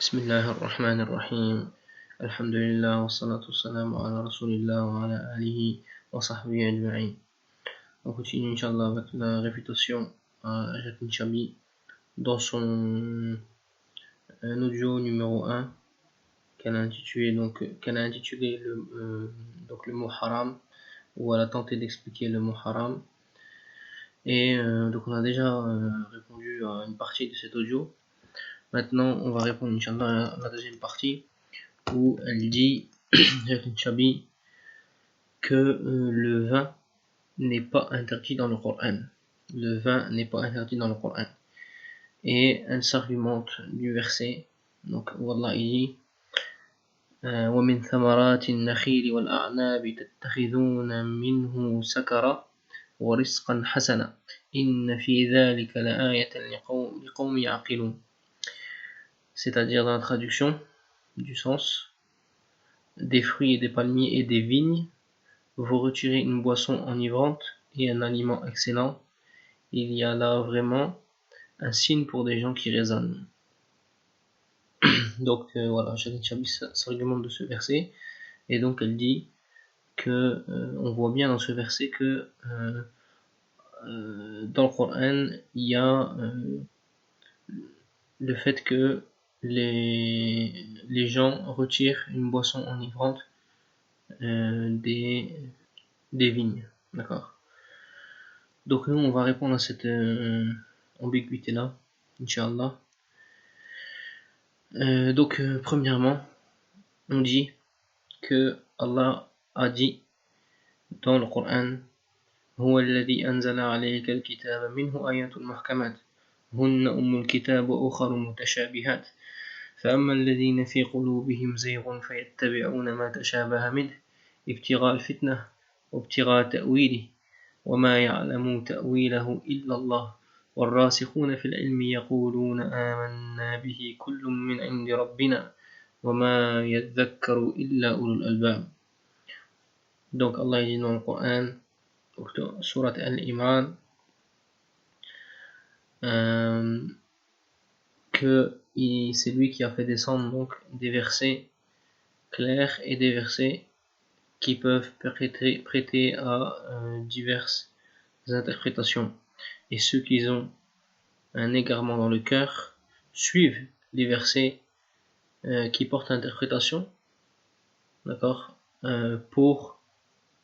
Bismillah ar-Rahman ar-Rahim. Alhamdulillah wa salatu wa salam ala rasulillah wa ala alihi wa sahbihi ajma'in. On continue Inch'Allah avec la réfutation à Jacques Chabi dans son audio numéro 1 qu'elle a intitulé le mot haram, où elle a tenté d'expliquer le mot haram. Et donc on a déjà répondu à une partie de cet audio. Maintenant, on va répondre, Inch'Allah, à la deuxième partie, où elle dit, Jacques Chabi, que le vin n'est pas interdit dans le Coran. Le vin n'est pas interdit dans le Coran. Et elle s'argumente du verset. Donc, Wallah, il dit, وَمِنْ ثَمَرَاتِ النَّخِيلِ وَالْأَعْنَابِ تَتَّخِذُونَ مِنْهُ سَكَرًا وَرِزْقًا حَسَنًا إِنَّ فِي ذَلِكَ لَآيَةً لِقَوْمٍ يَعْقِلُونَ. C'est-à-dire dans la traduction du sens, des fruits et des palmiers et des vignes, vous retirez une boisson enivrante et un aliment excellent, il y a là vraiment un signe pour des gens qui raisonnent. Donc voilà, Jacques Chabi s'argumente de ce verset, et donc elle dit que on voit bien dans ce verset que dans le Coran il y a le fait que les gens retirent une boisson enivrante des vignes, d'accord. Donc nous on va répondre à cette ambiguïté là, Inch'Allah. Donc premièrement, on dit que Allah a dit dans le Coran, هو الذي أنزل عليك الكتاب منه آيات محكمات هن أم الكتاب وأخر متشابهات فأما الذين في قلوبهم زيغ فيتبعون ما تشابه منه ابتغاء الفتنة وابتغاء تأويله وما يعلم تأويله إلا الله والراسخون في العلم يقولون آمنا به كل من عند ربنا وما يذكر إلا أولو الألباب. Donc Allah dit dans le Coran, Surat Al-Imran, que c'est lui qui a fait descendre donc des versets clairs et des versets qui peuvent prêter à diverses interprétations. Et ceux qui ont un égarement dans le cœur suivent les versets qui portent interprétation, d'accord,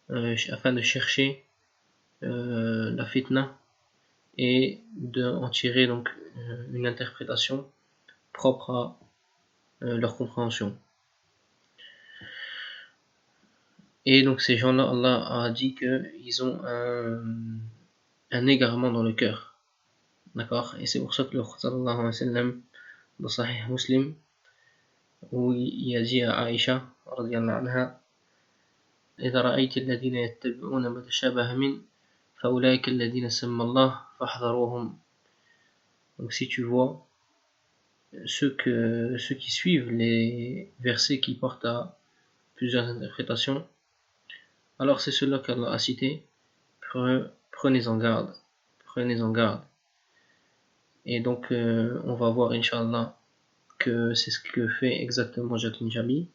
afin de chercher la fitna et d'en tirer donc une interprétation propre à leur compréhension. Et donc ces gens-là, Allah a dit qu'ils ont un égarement dans le cœur, d'accord. Et c'est pour ça que le Prophète sallallahu alayhi wa sallam dans Sahih Muslim, où il a dit à Aïcha radiyallahu anha, إذا رأيت الذين يتبعون ما تشابه منه فأولئك الذين سمى الله فاحذروهم. Donc si tu vois ceux qui suivent les versets qui portent à plusieurs interprétations, alors c'est ceux-là qu'Allah a cité, prenez-en garde. Et donc on va voir Inch'Allah que c'est ce que fait exactement Jacques Chabi,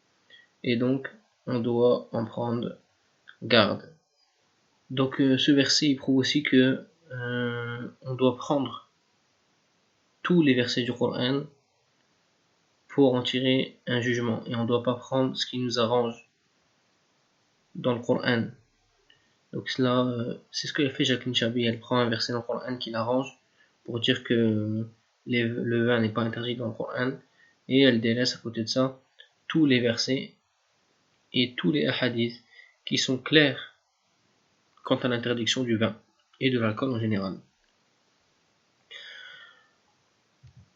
et donc on doit en prendre garde. Donc ce verset il prouve aussi que on doit prendre tous les versets du Coran pour en tirer un jugement, et on ne doit pas prendre ce qui nous arrange dans le Coran. Donc cela, c'est ce que fait Jacques Chabi, elle prend un verset dans le Coran qui l'arrange pour dire que le vin n'est pas interdit dans le Coran, et elle délaisse à côté de ça tous les versets et tous les hadiths qui sont clairs quant à l'interdiction du vin et de l'alcool en général.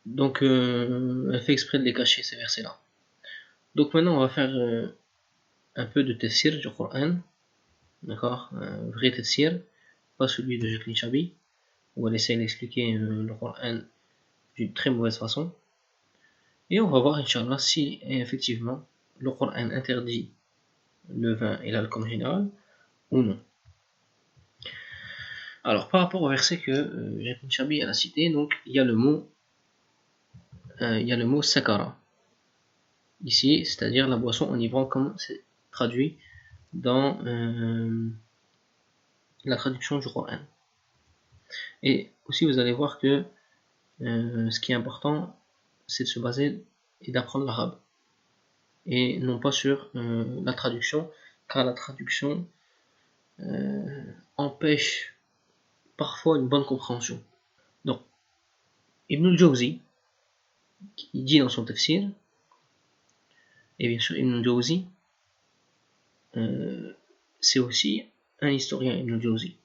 Donc elle fait exprès de les cacher, ces versets là. Donc maintenant on va faire un peu de tafsir du Coran, d'accord, un vrai tafsir, pas celui de Jacques Chabi où elle essaie d'expliquer le Coran d'une très mauvaise façon, et on va voir Inch'Allah si effectivement le Coran interdit le vin et l'alcool en général ou non. Alors par rapport au verset que Jacques Chabi a cité, donc il y a le mot sakara. ici, c'est-à-dire la boisson enivrant, comme c'est traduit dans la traduction du Coran. Et aussi, vous allez voir que ce qui est important, c'est de se baser et d'apprendre l'arabe, et non pas sur la traduction, car la traduction empêche parfois une bonne compréhension. Donc, Ibn al-Jawzi, qui dit dans son tafsir, et bien sûr Ibn al-Jawzi, c'est aussi un historien, Ibn al-Jawzi.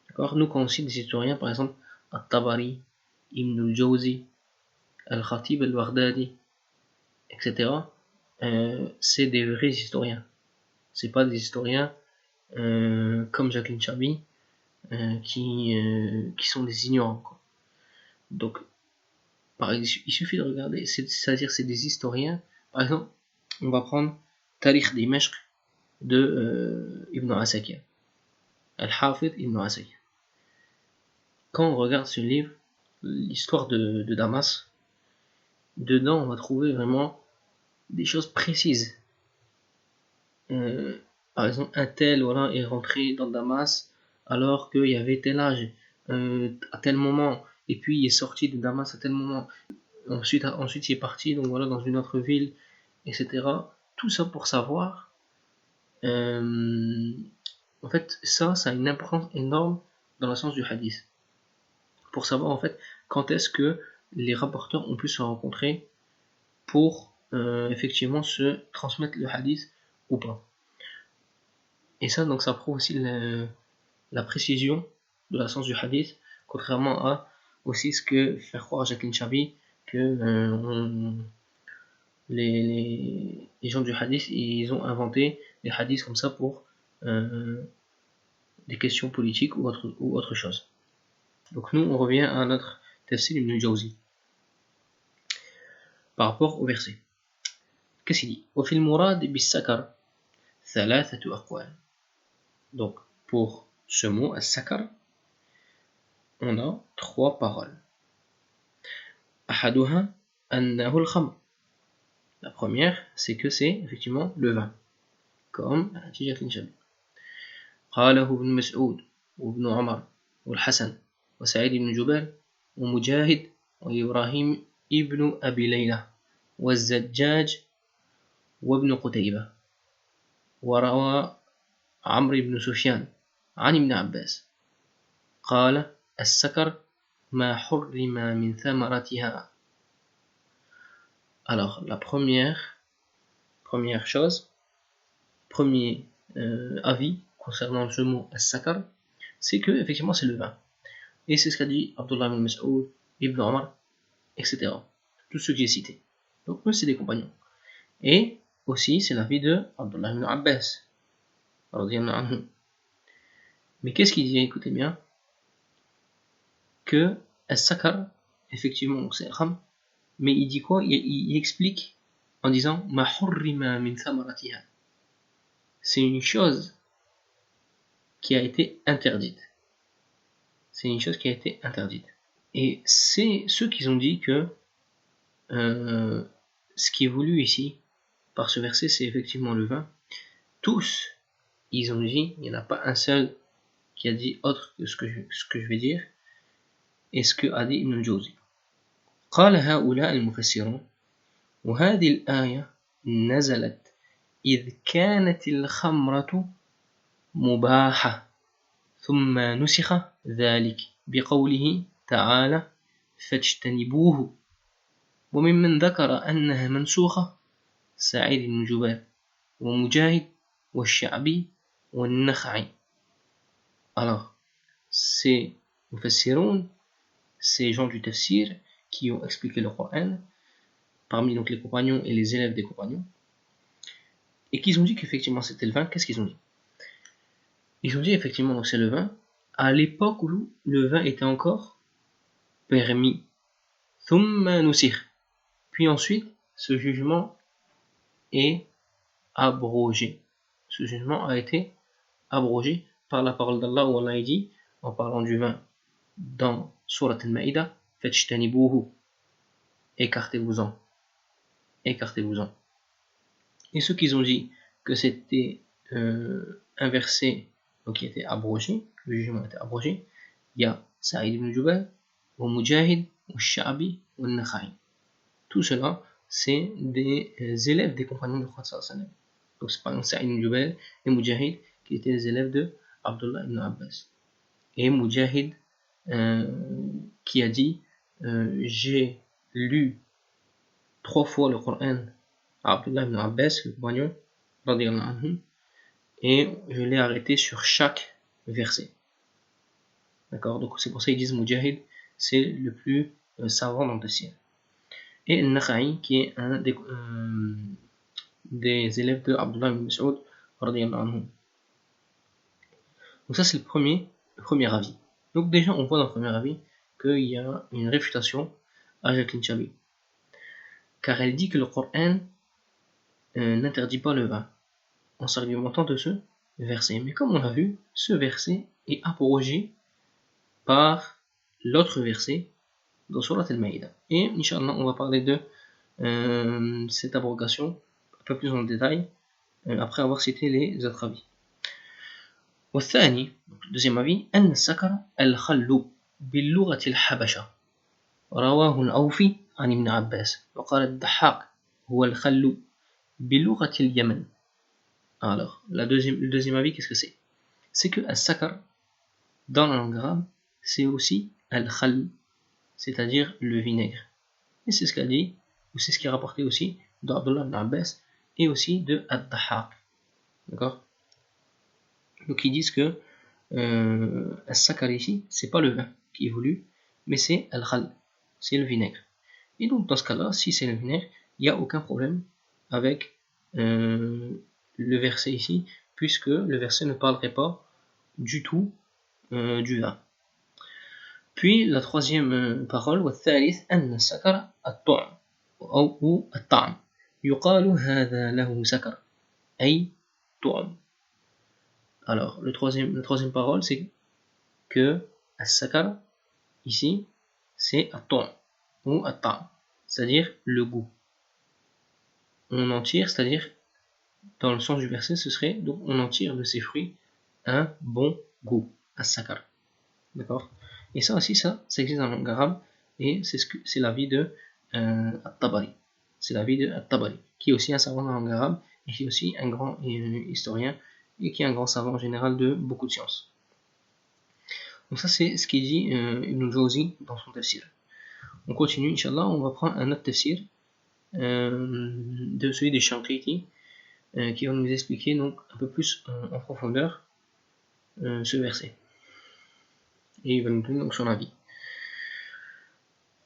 D'accord. Nous, quand on cite des historiens, par exemple, At-Tabari, Ibn al-Jawzi, Al-Khatib al-Baghdadi, etc., c'est des vrais historiens. C'est pas des historiens comme Jacqueline Chabi qui sont des ignorants, quoi. Donc, il suffit de regarder, c'est-à-dire c'est des historiens. Par exemple, on va prendre Tarikh Dimashq de Ibn Asakir, Al-Hafid Ibn Asakir. Quand on regarde ce livre, l'histoire de Damas, dedans on va trouver vraiment des choses précises. Par exemple, un tel voilà, est rentré dans Damas alors qu'il y avait tel âge, à tel moment, et puis il est sorti de Damas à tel moment. Ensuite il est parti donc voilà, dans une autre ville, etc. Tout ça pour savoir. En fait, ça a une importance énorme dans le sens du hadith. Pour savoir en fait quand est-ce que les rapporteurs ont pu se rencontrer pour effectivement se transmettre le hadith ou pas. Et ça, donc, ça prouve aussi la précision de la science du hadith, contrairement à aussi ce que fait croire Jacqueline Chabi, que les gens du hadith, ils ont inventé les hadiths comme ça pour des questions politiques ou autre chose. Donc nous, on revient à notre tafsir Ibn Jawzi par rapport au verset. Qu'est-ce qu'il dit? وفي المراد بالسكر ثلاثة أقوال. Donc pour ce mot as-sakar, on a trois paroles. أحدها أنه الخمر. La première, c'est que c'est effectivement le vin, comme a dit Jacqueline Chabi. قاله ابن مسعود وابن عمر والحسن وسعيد بن جبير ومجاهد وإبراهيم ابن أبي ليلى والزجاج وابن قتيبة. وروى عمرو بن سفيان عن ابن عباس قال السكر ما حرم من ثمرتها. Alors la première chose, premier avis concernant ce mot as-sakar, c'est que effectivement c'est le vin. Et c'est ce qu'a dit Abdullah ibn Mas'ud, Ibn Omar, etc. Tous ceux que j'ai cités. Donc eux c'est des compagnons. Et aussi c'est l'avis de Abdullah ibn Abbas. Mais qu'est-ce qu'il dit? Écoutez bien, que as-sakar, effectivement c'est kham, mais il dit quoi? Il explique en disant ma hurrima min thamaratiha. C'est une chose qui a été interdite. C'est une chose qui a été interdite. Et c'est ceux qui ont dit que ce qui est voulu ici par ce verset, c'est effectivement le vin. Tous, ils ont dit, il n'y en a pas un seul qui a dit autre que ce que je vais dire, et ce que a dit Ibn al-Jawzi. قال هؤلاء المفسرون وهذه الآية نزلت إذ كانت الخمرة مباحة ثم نسخ ذلك بقوله تعالى فاجتنبوه. وممن ذكر أنها منسوخة سعيد بن جبير ومجاهد والشعبي والنخعي. Alors, ces mufassiroun, ces gens du tafsir qui ont expliqué le Coran, parmi donc les compagnons et les élèves des compagnons, et qui ont dit qu'effectivement c'était le vin. Qu'est-ce qu'ils ont dit? Ils ont dit effectivement donc c'est le vin à l'époque où le vin était encore permis. Thumma nusir. Puis ensuite, ce jugement est abrogé. Ce jugement a été abrogé par la parole d'Allah où Allah dit, en parlant du vin dans Surat al-Ma'idah, fajtanibuhu, écartez-vous-en. écartez-vous-en. Et ceux qui ont dit que c'était un verset donc, qui était abrogé, le jugement était abrogé, il y a Sa'id ibn Jubayr, ou Mujahid, ou Sha'bi, ou Nakha'i. Tout cela, c'est des élèves des compagnons de Prophète sallallahu alayhi wa sallam. Donc c'est par exemple Sa'id ibn Jubayr et Mujahid qui étaient les élèves de Abdullah ibn Abbas. Et Mujahid qui a dit j'ai lu 3 fois le Coran à Abdullah ibn Abbas, le compagnon, et je l'ai arrêté sur chaque verset. D'accord? Donc c'est pour ça qu'ils disent Mujahid, c'est le plus savant dans le tafsir. Et Nakha'i qui est un des élèves de Abdullah ibn Mas'ud. Donc ça c'est le premier avis. Donc déjà on voit dans le premier avis qu'il y a une réfutation à Jacqueline Chabi, car elle dit que le Coran n'interdit pas le vin en s'argumentant de ce verset. Mais comme on l'a vu, ce verset est abrogé par l'autre verset dans Surat Al-Maïda. Et Inch'Allah on va parler de cette abrogation un peu plus en détail après avoir cité les autres avis. والثاني deuxième avis أن السكر الخل باللغة الحبشة رواه الأوفي عن ابن عباس وقال الضحاك هو الخل بلغة اليمن. Alors le deuxième avis qu'est-ce que c'est? C'est que al-sakar dans la langue arabe c'est aussi al-khal, c'est-à-dire le vinaigre. Et c'est ce qu'a dit, ou c'est ce qui est rapporté aussi d'Abdullah ibn Abbas et aussi de Ad-Dahhak. D'accord? Donc ils disent que Al-Sakar ici, c'est pas le vin qui est voulu, mais c'est Al-Khal, c'est le vinaigre. Et donc dans ce cas-là, si c'est le vinaigre, il n'y a aucun problème avec le verset ici, puisque le verset ne parlerait pas du tout du vin. Puis la troisième parole, والثالث أن السكر الطعم أو الطعم يقال هذا له سكر أي طعم. Alors la troisième parole c'est que السكر ici c'est الطعم ou الطعم, c'est-à-dire le goût. On en tire, c'est-à-dire dans le sens du verset ce serait donc on en tire de ces fruits un bon goût, السكر. D'accord? Et ça aussi, ça existe dans la langue arabe, et c'est l'avis de At-Tabari. C'est l'avis de At-Tabari, qui est aussi un savant dans la langue arabe, et qui est aussi un grand historien, et qui est un grand savant en général de beaucoup de sciences. Donc ça, c'est ce qu'il dit Ibn Jawzi dans son tafsir. On continue, Inch'Allah, on va prendre un autre tafsir, de celui des Shanqiti, qui va nous expliquer donc un peu plus en profondeur ce verset. Et il va nous donner donc son avis.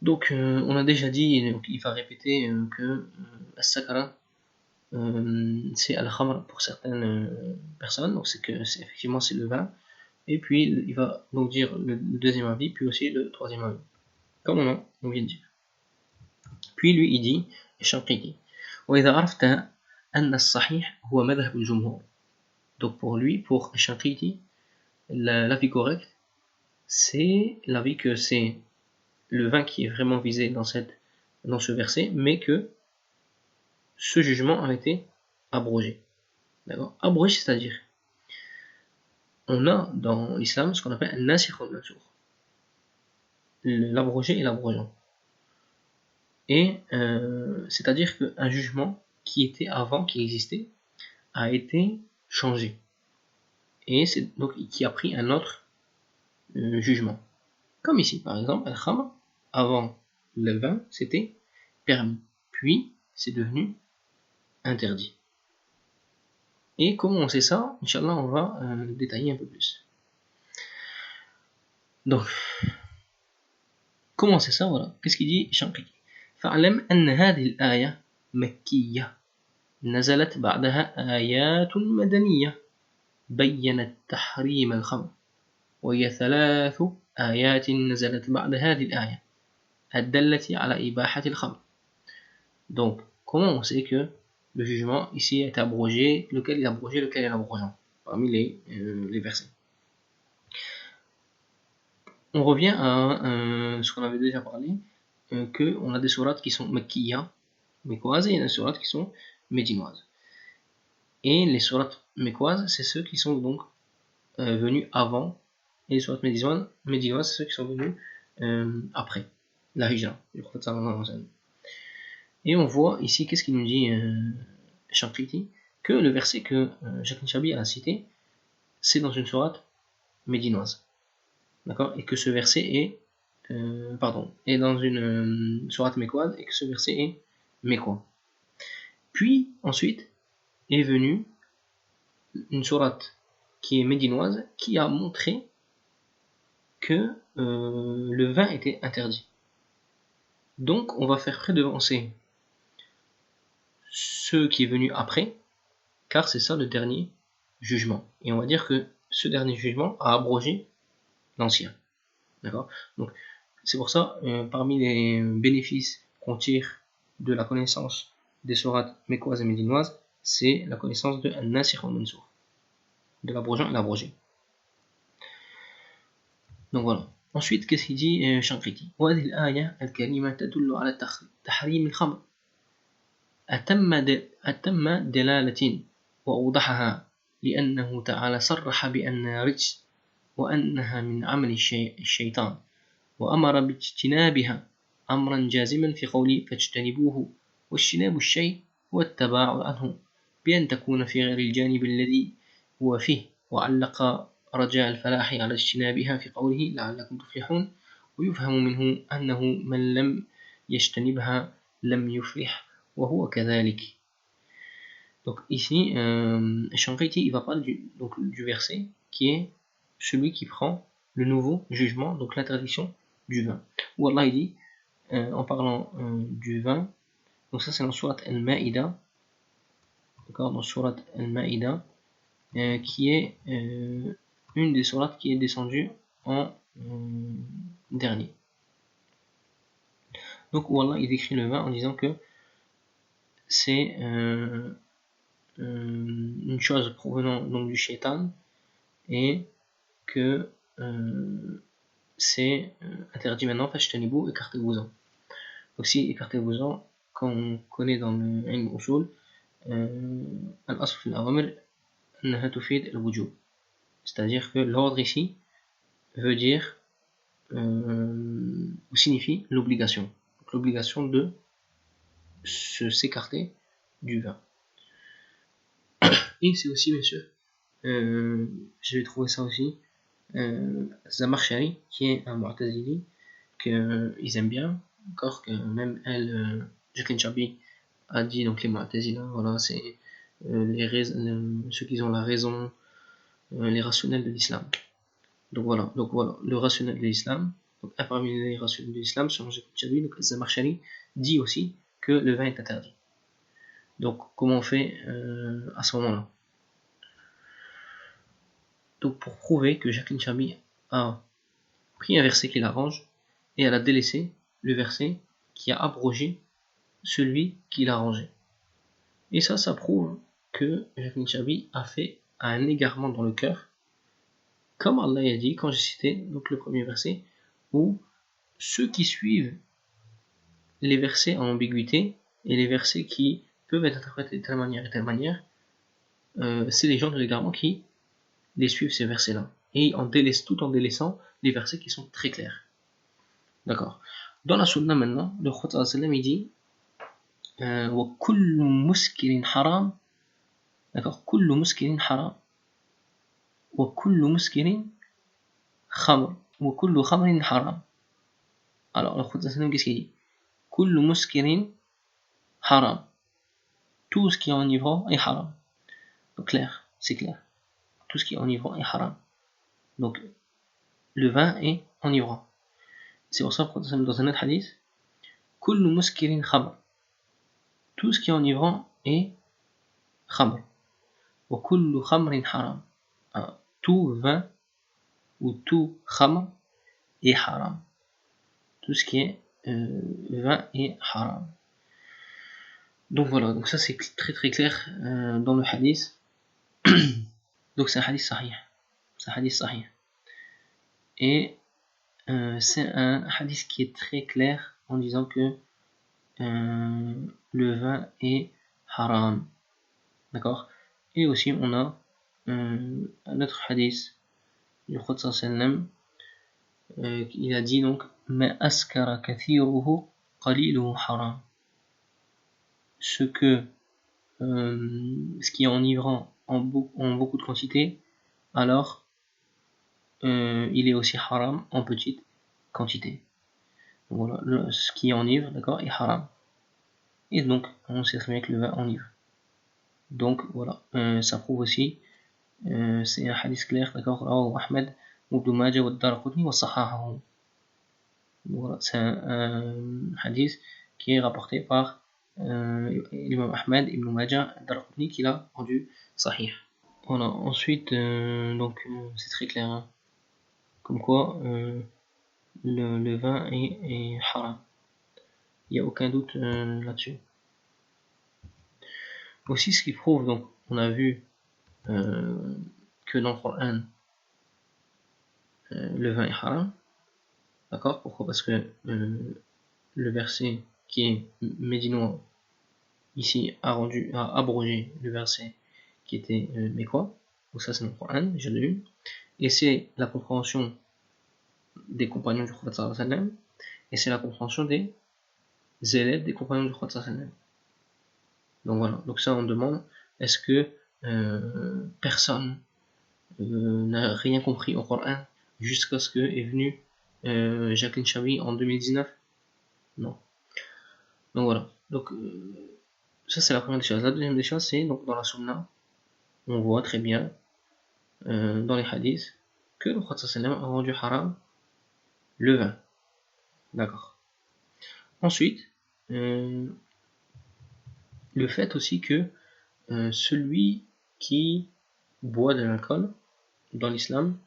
Donc on a déjà dit, donc, il va répéter que As-Sakara c'est Al-Khamr pour certaines personnes, donc effectivement c'est le vin, et puis il va donc dire le deuxième avis, puis aussi le troisième avis, comme on vient de dire. Puis lui il dit, Shanqiti, وإذا عرفت أن الصحيح هو مذهب الجمهور. Donc pour lui, pour Shanqiti, l'avis correct, c'est l'avis que c'est le vin qui est vraiment visé dans ce verset, mais que ce jugement a été abrogé. D'accord? Abrogé, c'est-à-dire, on a dans l'islam ce qu'on appelle un nasikh wal mansukh, l'abrogé et l'abrogeant. Et c'est-à-dire qu'un jugement qui était avant, qui existait, a été changé. Et c'est donc qui a pris un autre jugement. Comme ici, par exemple, al-khamr, avant le vin, c'était permis. Puis, c'est devenu interdit. Et comment on sait ça? Inch'Allah, on va détailler un peu plus. Donc, comment c'est ça? Voilà. Qu'est-ce qu'il dit Shanqiti? فاعلم أن هذه الآية مكية نزلت بعدها آيات مدنية بينت تحريم الخمر وهي 3 آيات نزلت بعد هذه الآية الدالة على إباحة الخمر. Donc, comment on sait que le jugement ici est abrogé, lequel est abrogé, lequel est abrogeant parmi les versets? On revient à ce qu'on avait déjà parlé, qu'on a des sourates qui sont makkiya, mécoises et il y a des sourates qui sont médinoises. Et les sourates mécoises, c'est ceux qui sont donc venus avant, et les sourates médinoises, c'est ceux qui sont venus après la hijra du prophète sallallahu alayhi wa sallam. Et on voit ici, qu'est-ce qu'il nous dit Shanqiti, que le verset que Jacques Chabi a cité, c'est dans une sourate médinoise. D'accord? Et que ce verset est dans une sourate mécoise, et que ce verset est mécois. Puis, ensuite, est venue une sourate qui est médinoise, qui a montré que le vin était interdit. Donc, on va faire prédevancer ce qui est venu après, car c'est ça le dernier jugement. Et on va dire que ce dernier jugement a abrogé l'ancien. D'accord? Donc, c'est pour ça, parmi les bénéfices qu'on tire de la connaissance des sourates mécoises et médinoises, c'est la connaissance de An-Nasikh wal-Mansoukh, de l'abrogeant et l'abrogé. Donc voilà. Ensuite, qu'est-ce qu'il dit Shanqiti? وهذه الآية الكريمة تدل على تحريم الخمر أتم دلالة وأوضحها، لأنه تعالى صرح بأنها رجس وأنها من عمل الشيطان، وأمر باجتنابها أمرا جازما في قوله فاجتنبوه، واجتناب الشيء هو التباعد عنه بأن تكون في غير الجانب الذي هو فيه، وعلق رجاء الفلاح على اجتنابها في قوله لعلكم تفلحون، ويفهم منه أنه من لم يجتنبها لم يفلح وهو كذلك. Donc ici, Shanqiti il va parler du verset qui est celui qui prend le nouveau jugement, donc l'interdiction du vin. Où Allah il dit, en parlant du vin, donc ça c'est dans Surat Al-Ma'ida, d'accord, dans Surat Al-Ma'ida, qui est une des sourates qui est descendue en dernier. Donc où Allah il décrit le vin en disant que c'est une chose provenant donc du shaitan et que c'est interdit maintenant, fajtanibou, écartez-vous-en. Donc si écartez-vous-en, quand on connaît dans le ilm usul, al-asl fil awamir annaha tufid al-wujub, c'est-à-dire que l'ordre ici veut dire ou signifie l'obligation, donc l'obligation de s'écarter du vin. Et c'est aussi, bien sûr, j'ai trouvé ça aussi, Zamakhshari, qui est un Mu'tazili, qu'ils aiment bien, encore que même elle, Jacqueline Chabi, a dit, donc les Mu'tazila, voilà, c'est ceux qui ont la raison, les rationnels de l'islam. Donc voilà, le rationnel de l'islam, donc parmi les rationnels de l'islam, selon Jacqueline Chabi, donc Zamakhshari dit aussi que le vin est interdit. Donc comment on fait à ce moment-là? Donc pour prouver que Jacqueline Chabi a pris un verset qui l'arrange et elle a délaissé le verset qui a abrogé celui qui l'a rangé. Et ça prouve que Jacqueline Chabi a fait un égarement dans le cœur, comme Allah a dit quand j'ai cité donc le premier verset, où ceux qui suivent les versets en ambiguïté et les versets qui peuvent être interprétés de telle manière et telle manière, c'est les gens de l'égarement qui les suivent ces versets-là, et tout en délaissant les versets qui sont très clairs. D'accord. Dans la sunna maintenant, le Prophète sallam il dit wa kullu muskirin haram, d'accord, kullu muskirin haram wa kullu muskirin khamr wa kullu khamrin haram. Alors le Prophète sallam qu'est-ce qu'il dit? Kullu muskirin haram, tout ce qui est enivrant est haram. Donc clair, c'est clair, tout ce qui est enivrant est haram. Donc le vin est enivrant. C'est pour ça que dans un autre hadith, kullu muskirin khamr, tout ce qui est enivrant est khamr. Wa kullu khamrin haram, tout vin ou tout khamr est haram. Tout ce qui est vin est haram. Donc voilà, donc ça c'est très très clair dans le hadith. Donc c'est un hadith sahih. C'est un hadith sahih. Et c'est un hadith qui est très clair en disant que le vin est haram. D'accord? Et aussi on a un autre hadith du Prophète sallam, il a dit donc ma askara kathiruhu qaliluhu haram. Ce qui est enivrant en beaucoup de quantité, alors il est aussi haram en petite quantité. Voilà, ce qui enivre, d'accord, est haram. Et donc, on sait très bien que le vin enivre. Donc, voilà, ça prouve aussi, c'est un hadith clair, d'accord, Ahmed, Ibn Majah, wa Daraqutni, wa Sahahahu. Voilà, c'est un hadith qui est rapporté par l'imam Ahmed, Ibn Majah, Daraqutni, qui l'a rendu sahih. Voilà, ensuite, donc, c'est très clair, hein, comme quoi le vin est haram. Il n'y a aucun doute là-dessus. Aussi, ce qui prouve, donc, on a vu que dans le Coran, le vin est haram. D'accord? Pourquoi? Parce que le verset qui est médinois, ici, a abrogé le verset qui était mécois. Donc ça, c'est dans le Coran, j'ai lu. Et c'est la compréhension des compagnons du Prophète sallallahu alayhi wa sallam, et c'est la compréhension des élèves des compagnons du Prophète sallallahu alayhi wa sallam. Donc voilà, donc ça on demande, est-ce que personne n'a rien compris au Coran jusqu'à ce que est venu Jacqueline Chabi en 2019? Non. Donc voilà, donc ça c'est la première des choses. La deuxième des choses, c'est donc dans la Sunna, on voit très bien dans les hadiths que le Prophète sallam a rendu haram le vin. D'accord. Ensuite, le fait aussi que celui qui boit de l'alcool dans l'islam,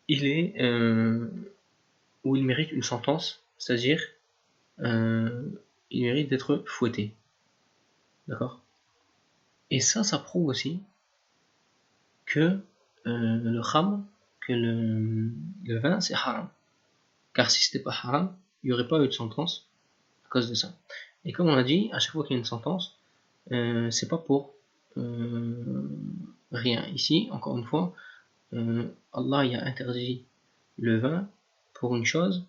il est où il mérite une sentence, c'est-à-dire il mérite d'être fouetté. D'accord? Et ça prouve aussi que le kham, que le vin, c'est haram. Car si c'était pas haram, il n'y aurait pas eu de sentence à cause de ça. Et comme on a dit, à chaque fois qu'il y a une sentence, c'est pas pour rien. Ici, encore une fois, Allah y a interdit le vin pour une chose,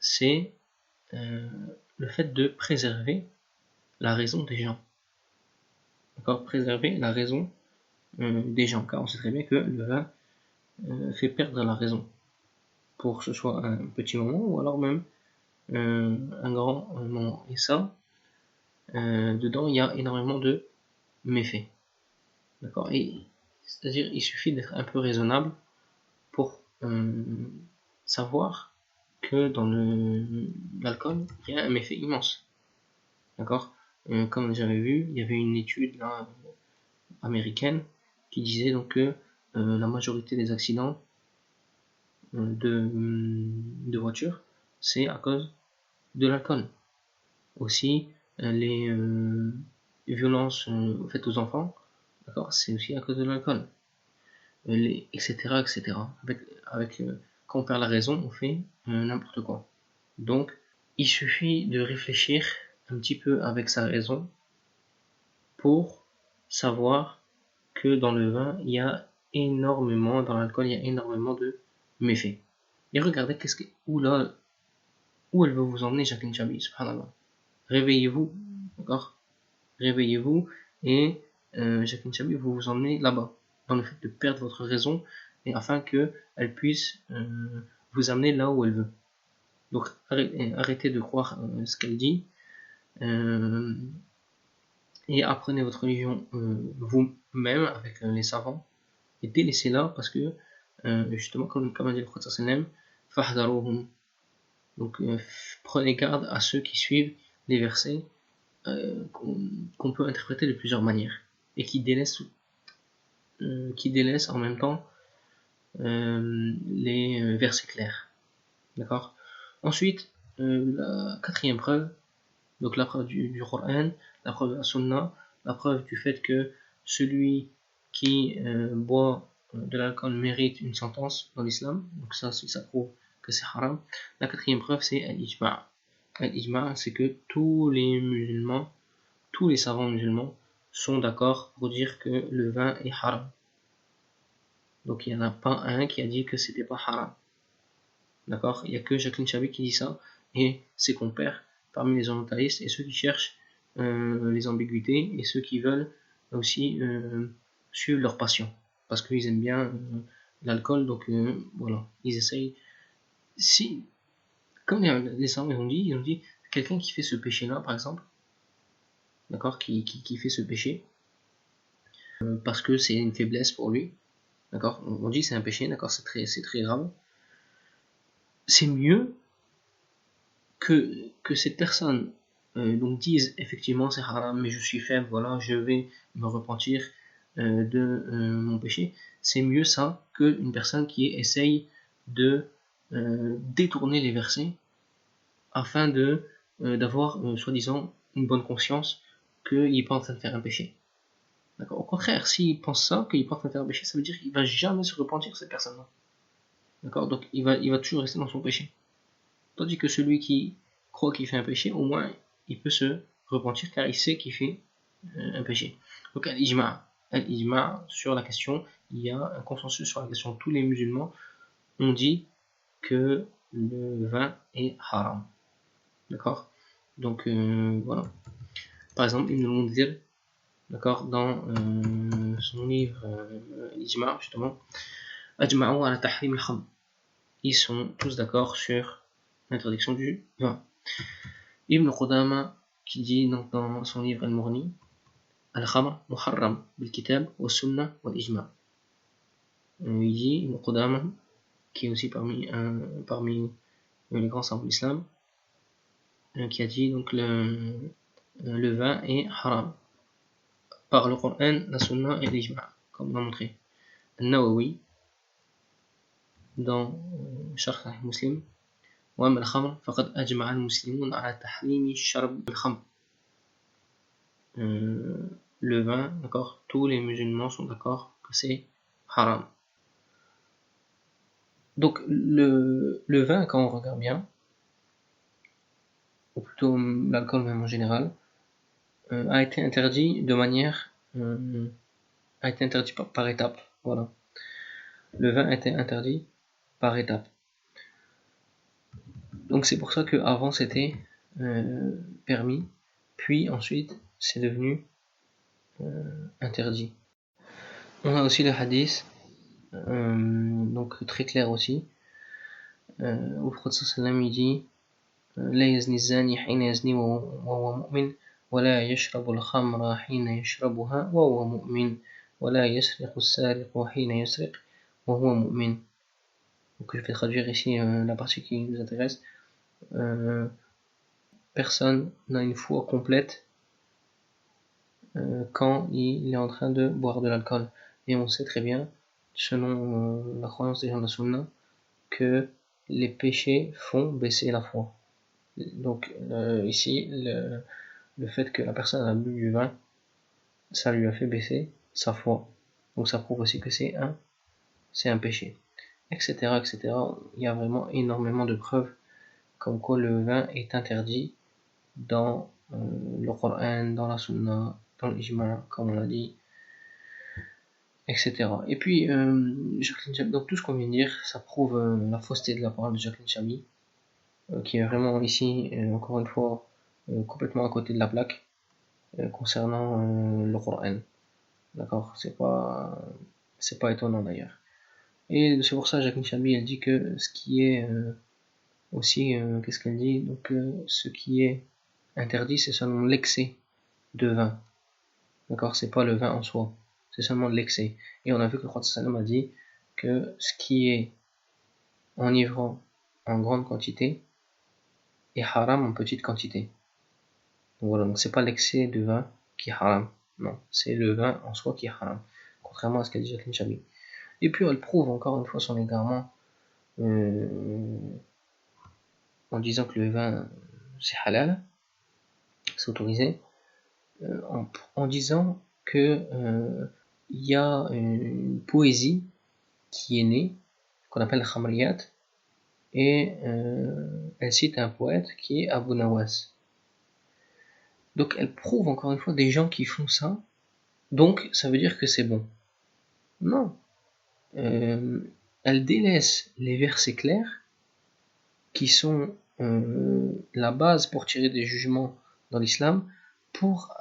c'est le fait de préserver la raison des gens. D'accord? Préserver la raison des gens, car on sait très bien que le vin fait perdre la raison, pour que ce soit un petit moment ou alors même un grand moment. Et ça, dedans, il y a énormément de méfaits. D'accord? Et c'est-à-dire, il suffit d'être un peu raisonnable pour savoir que dans l'alcool, il y a un méfait immense. D'accord? Comme j'avais vu, il y avait une étude là, américaine qui disait donc que la majorité des accidents de voitures, c'est à cause de l'alcool. Aussi, les violences faites aux enfants, d'accord, c'est aussi à cause de l'alcool. Etc., etc. Quand on perd la raison, on fait n'importe quoi. Donc, il suffit de réfléchir un petit peu avec sa raison pour savoir que dans le vin, il y a énormément, dans l'alcool, il y a énormément de méfaits. Et regardez où elle veut vous emmener, Jacqueline Chabi, subhanallah. Réveillez-vous, d'accord? Réveillez-vous et Jacqueline Chabi vous vous emmenez là-bas, dans le fait de perdre votre raison, et afin qu'elle puisse vous amener là où elle veut. Donc arrêtez de croire ce qu'elle dit, et apprenez votre religion vous-même avec les savants, et délaissez-la parce que justement comme a dit le Prophète sallam, fahdaruhum. Donc prenez garde à ceux qui suivent les versets qu'on peut interpréter de plusieurs manières et qui délaissent en même temps les versets clairs. D'accord? Ensuite, la quatrième preuve, donc la preuve du Coran, la preuve de la Sunna, la preuve du fait que celui qui boit de l'alcool mérite une sentence dans l'islam, donc ça prouve que c'est haram. La quatrième preuve, c'est l'ijma'. Al-Ijma', c'est que tous les musulmans, tous les savants musulmans sont d'accord pour dire que le vin est haram. Donc il n'y en a pas un qui a dit que c'était pas haram. D'accord? Il n'y a que Jacqueline Chabi qui dit ça, et ses compères parmi les orientalistes, et ceux qui cherchent les ambiguïtés, et ceux qui veulent aussi suivre leur passion, parce qu'ils aiment bien l'alcool, donc voilà, ils essayent. Si, comme les savants ils ont dit, quelqu'un qui fait ce péché-là, par exemple, d'accord, qui fait ce péché, parce que c'est une faiblesse pour lui, d'accord, on dit c'est un péché, d'accord, c'est très grave, c'est mieux que cette personne donc dise effectivement c'est haram, mais je suis faible, voilà, je vais me repentir de mon péché. C'est mieux ça qu'une personne qui essaye de détourner les versets afin d'avoir soi-disant une bonne conscience qu'il n'est pas en train de faire un péché. D'accord. Au contraire, s'il pense ça, qu'il n'est pas en train de faire un péché, ça veut dire qu'il ne va jamais se repentir, cette personne-là. D'accord. Donc il va toujours rester dans son péché. Tandis que celui qui croit qu'il fait un péché, au moins il peut se repentir car il sait qu'il fait un péché. Donc al-ijma' sur la question, il y a un consensus sur la question. Tous les musulmans ont dit que le vin est haram. D'accord. Donc voilà. Par exemple, Ibn al-Mundhir, d'accord, dans son livre al-Ijma' justement, ajma'u ala tahrim al-khamr. Ils sont tous d'accord sur l'interdiction du vin. Ibn Qudama qui dit donc dans son livre Al-Mughni, Al-Khamr muharram bil-kitab wa sunnah wa ijma'. Il dit, Ibn Qudama, qui est aussi parmi les grands savants de l'islam, qui a dit donc le vin est haram par le Coran, la Sunna et l'Ijma', comme on l'a montré. Al-Nawawi, dans Sharh Sahih Muslim, وأما الخمر فقد أجمع المسلمون على تحريم شرب الخمر. Le vin, d'accord, tous les musulmans sont d'accord que c'est haram. Donc le vin, quand on regarde bien, ou plutôt l'alcool même en général, a été interdit de manière, a été interdit par étapes. Voilà. Le vin a été interdit par étapes. Donc c'est pour ça qu'avant c'était permis, puis ensuite c'est devenu interdit. On a aussi le hadith, donc très clair aussi, où le prophète sallam il dit لا يزني الزاني حين يزني وهو مؤمن ولا يشرب الخمر حين يشربها وهو مؤمن ولا يسرق السارق حين يسرق وهو مؤمن. Donc je vais traduire ici la partie qui nous intéresse. Personne n'a une foi complète quand il est en train de boire de l'alcool. Et on sait très bien, selon la croyance des gens de la Sunna, que les péchés font baisser la foi. Donc ici, le fait que la personne a bu du vin, ça lui a fait baisser sa foi. Donc ça prouve aussi que c'est un péché, etc., etc. Il y a vraiment énormément de preuves comme quoi le vin est interdit dans le Coran, dans la Sunna, dans l'Ijma', comme on l'a dit, etc. Et puis, donc tout ce qu'on vient de dire, ça prouve la fausseté de la parole de Jacqueline Chabi, qui est vraiment ici, encore une fois, complètement à côté de la plaque concernant le Coran. D'accord, c'est pas étonnant d'ailleurs. Et c'est pour ça Jacqueline Chabi elle dit que ce qui est aussi, qu'est-ce qu'elle dit, donc ce qui est interdit c'est seulement l'excès de vin. D'accord, c'est pas le vin en soi, c'est seulement l'excès. Et on a vu que le Prophète sallam a dit que ce qui est enivrant en grande quantité est haram en petite quantité. Donc voilà, donc c'est pas l'excès de vin qui est haram, non, c'est le vin en soi qui est haram, contrairement à ce qu'a dit Jacqueline Chabi. Et puis elle prouve encore une fois son égarement en disant que le vin c'est halal, c'est autorisé, en disant que il y a une poésie qui est née, qu'on appelle khamriyat, et elle cite un poète qui est Abu Nawas. Donc elle prouve encore une fois des gens qui font ça, donc ça veut dire que c'est bon. Non. Elle délaisse les versets clairs qui sont la base pour tirer des jugements dans l'islam pour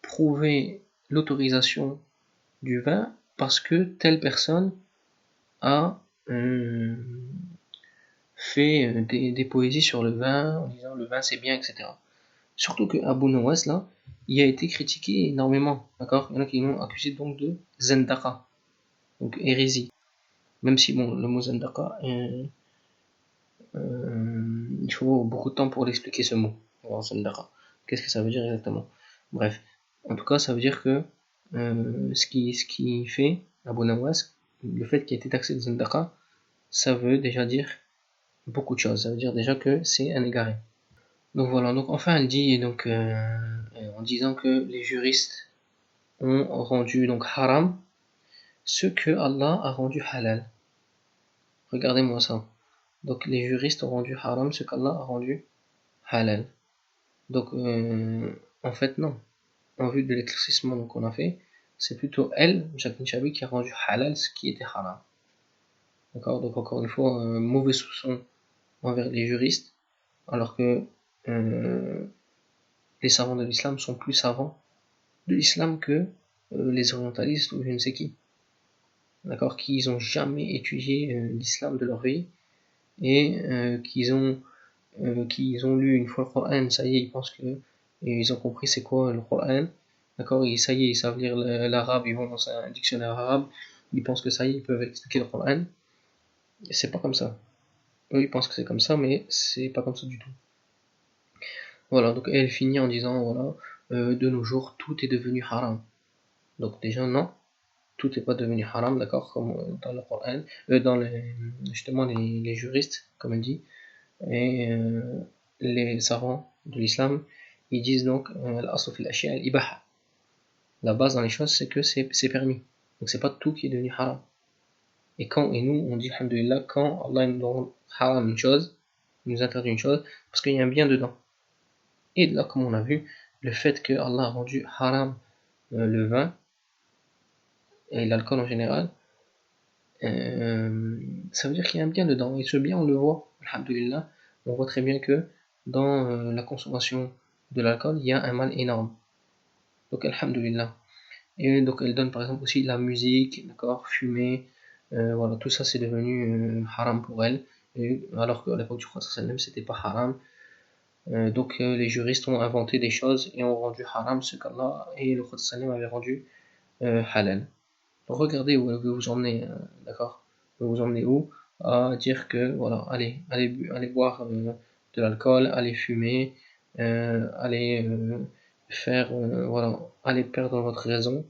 prouver l'autorisation du vin parce que telle personne a fait des poésies sur le vin en disant le vin c'est bien, etc. Surtout que Abu Nawas là, il a été critiqué énormément, d'accord. Il y en a qui l'ont accusé donc de zendaka, donc hérésie. Même si bon, le mot zendaka, il faut beaucoup de temps pour l'expliquer ce mot. Alors, zendaka, qu'est-ce que ça veut dire exactement? Bref, en tout cas, ça veut dire que ce qui fait Abu Nawas, le fait qu'il ait été taxé de zendaka, ça veut déjà dire beaucoup de choses. Ça veut dire déjà que c'est un égaré. Donc voilà, donc enfin elle dit donc en disant que les juristes ont rendu donc haram ce que Allah a rendu halal. Regardez-moi ça. Donc les juristes ont rendu haram ce qu'Allah a rendu halal. Donc en fait non. En vue de l'éclaircissement qu'on a fait, c'est plutôt elle, Jacqueline Chabi, qui a rendu halal ce qui était haram. D'accord. Donc encore une fois, mauvais soupçon envers les juristes, alors que les savants de l'islam sont plus savants de l'islam que les orientalistes ou je ne sais qui. D'accord, qui n'ont jamais étudié l'islam de leur vie et qu'ils ont lu une fois le Coran, ça y est, ils pensent que et ils ont compris c'est quoi le Coran. D'accord, et ça y est, ils savent lire l'arabe, ils vont dans un dictionnaire arabe, ils pensent que ça y est, ils peuvent expliquer le Coran. C'est pas comme ça. Eux, ils pensent que c'est comme ça, mais c'est pas comme ça du tout. Voilà, donc elle finit en disant voilà, de nos jours, tout est devenu haram. Donc déjà, non, tout n'est pas devenu haram, d'accord, comme dans le Coran, justement les juristes, comme elle dit, et les savants de l'islam, ils disent donc la base dans les choses, c'est que c'est permis. Donc c'est pas tout qui est devenu haram. Et nous, on dit alhamdoulilah, quand Allah nous rend haram une chose, il nous interdit une chose, parce qu'il y a un bien dedans. Et là, comme on a vu, le fait que Allah a rendu haram le vin et l'alcool en général, ça veut dire qu'il y a un bien dedans. Et ce bien, on le voit, alhamdoulilah, on voit très bien que dans la consommation de l'alcool, il y a un mal énorme. Donc, alhamdoulilah. Et donc, elle donne par exemple aussi la musique, d'accord, fumer, voilà, tout ça c'est devenu haram pour elle. Alors qu'à l'époque du Prophète sallam, c'était pas haram. Donc, les juristes ont inventé des choses et ont rendu haram ce qu'Allah et le Prophète sallam avaient rendu halal. Regardez où elle veut vous emmener, d'accord? Elle veut vous emmener où? À dire que, voilà, allez boire de l'alcool, allez fumer, allez faire, voilà, allez perdre votre raison,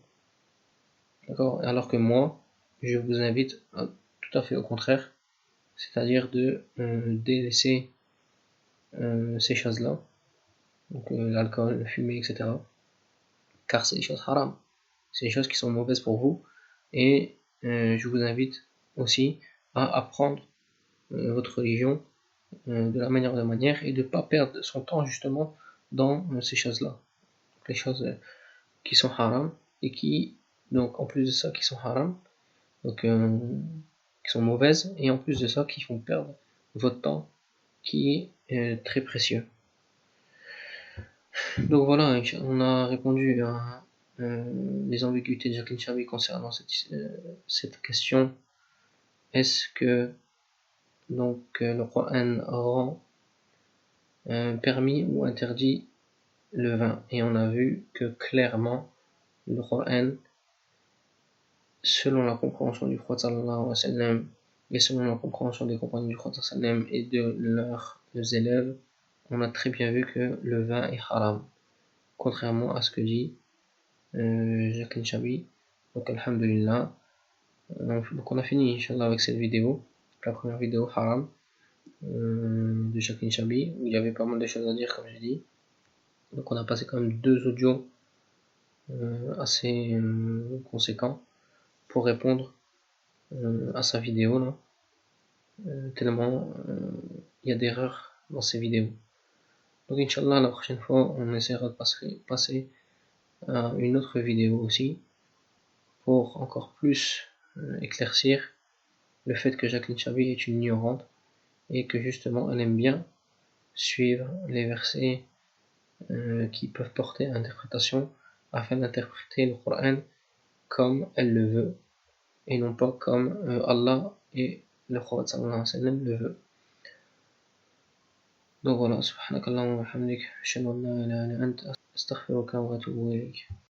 d'accord? Alors que moi, je vous invite tout à fait au contraire, c'est-à-dire de délaisser ces choses-là, donc l'alcool, le fumer, etc. Car c'est des choses haram, c'est des choses qui sont mauvaises pour vous, et je vous invite aussi à apprendre votre religion de la meilleure des manières et de ne pas perdre son temps justement dans ces choses-là, les choses qui sont haram et qui, donc en plus de ça, qui sont haram, donc qui sont mauvaises, et en plus de ça, qui font perdre votre temps qui est très précieux. Donc voilà, on a répondu à les ambiguïtés de Jacqueline Chabi concernant cette question. Est-ce que donc le Coran rend permis ou interdit le vin? Et on a vu que clairement le Coran, selon la compréhension du Prophète sallallahu alayhi wa sallam et selon la compréhension des compagnons du Prophète sallallahu alayhi wa sallam et de leurs élèves, on a très bien vu que le vin est haram, contrairement à ce que dit Jacqueline Chabi. Donc alhamdulillah. Donc on a fini Inch'Allah avec cette vidéo, la première vidéo haram de Jacqueline Chabi, où il y avait pas mal de choses à dire comme j'ai dit. Donc on a passé quand même 2 audios assez conséquents pour répondre à sa vidéo là. tellement il y a d'erreurs dans ces vidéos. Donc Inch'Allah, la prochaine fois, on essaiera de passer à une autre vidéo aussi, pour encore plus éclaircir le fait que Jacqueline Chabi est une ignorante et que justement elle aime bien suivre les versets qui peuvent porter à interprétation afin d'interpréter le Coran comme elle le veut et non pas comme Allah et le Prophète sallallahu alayhi wa sallam le veut. Donc voilà, subhanakallahumma wa bihamdik, ashhadu an la ilaha illa anta, astaghfiruka wa atubu ilayk.